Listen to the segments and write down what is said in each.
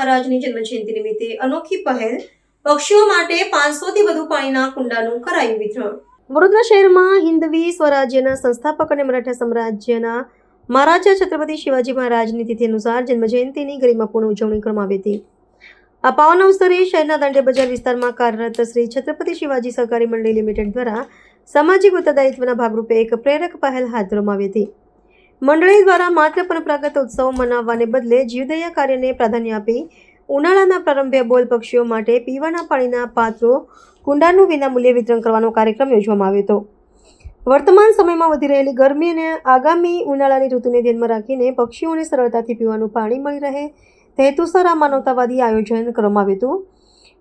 મહારાજની જન્મજયંતિ નિમિત્તે અનોખી પહેલ પક્ષીઓ માટે 500થી વધુ પાણીના કુંડાનું કરાયું વિતરણ. વડોદરા શહેરમાં હિન્દવી સ્વરાજ્યના સંસ્થાપક અને મરાઠા સામ્રાજ્યના મહારાજા છત્રપતિ શિવાજી મહારાજની તિથિ અનુસાર જન્મજયંતિની ગરિમાપૂર્ણ ઉજવણી કરવામાં આવી હતી. આ પાવન અવસરે શહેરના દાંડિયા બજાર વિસ્તારમાં કાર્યરત શ્રી છત્રપતિ શિવાજી સહકારી મંડળી લિમિટેડ દ્વારા સામાજિક ઉત્તરદાયિત્વના ભાગરૂપે એક પ્રેરક પહેલ હાથ ધરવામાં આવી હતી. મંડળી દ્વારા માત્ર પરંપરાગત ઉત્સવો મનાવવાને બદલે જીવદયા કાર્યને પ્રાધાન્ય આપી ઉનાળાના પ્રારંભે બોલ પક્ષીઓ માટે પીવાના પાણીના પાત્રો કુંડાનું વિનામૂલ્યે વિતરણ કરવાનો કાર્યક્રમ યોજવામાં આવ્યો હતો. વર્તમાન સમયમાં વધી રહેલી ગરમી અને આગામી ઉનાળાની ઋતુને ધ્યાનમાં રાખીને પક્ષીઓને સરળતાથી પીવાનું પાણી મળી રહે તે હેતુસર આ માનવતાવાદી આયોજન કરવામાં આવ્યું હતું.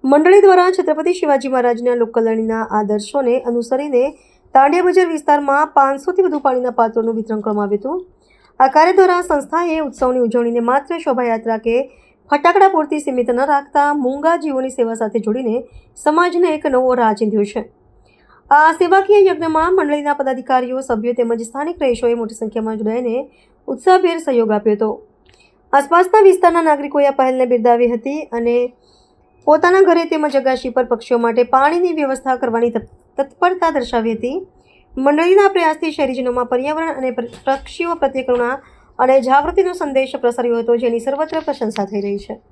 મંડળી દ્વારા છત્રપતિ શિવાજી મહારાજના લોકકલ્યાણના આદર્શોને અનુસરીને દાંડિયા બજાર વિસ્તારમાં 500થી વધુ પાણીના પાત્રોનું વિતરણ કરવામાં આવ્યું હતું. આ કાર્ય દ્વારા સંસ્થાએ ઉત્સવની ઉજવણીને માત્ર શોભાયાત્રા કે ફટાકડા પૂરતી સીમિત ન રાખતા મૂંગા જીવોની સેવા સાથે જોડીને સમાજને એક નવો રાહ ચીંધ્યો છે. આ સેવાકીય યજ્ઞમાં મંડળીના પદાધિકારીઓ, સભ્યો તેમજ સ્થાનિક રહીશોએ મોટી સંખ્યામાં જોડાઈને ઉત્સાહભેર સહયોગ આપ્યો હતો. આસપાસના વિસ્તારના નાગરિકોએ આ પહેલને બિરદાવી હતી અને પોતાના ઘરે તેમજ અગાશી પર પક્ષીઓ માટે પાણીની વ્યવસ્થા કરવાની તત્પરતા દર્શાવી હતી. મંડળીના પ્રયાસથી શહેરીજનોમાં પર્યાવરણ અને પક્ષીઓ પ્રત્યે કરુણા અને જાગૃતિનો સંદેશ પ્રસર્યો હતો, જેની સર્વત્ર પ્રશંસા થઈ રહી છે.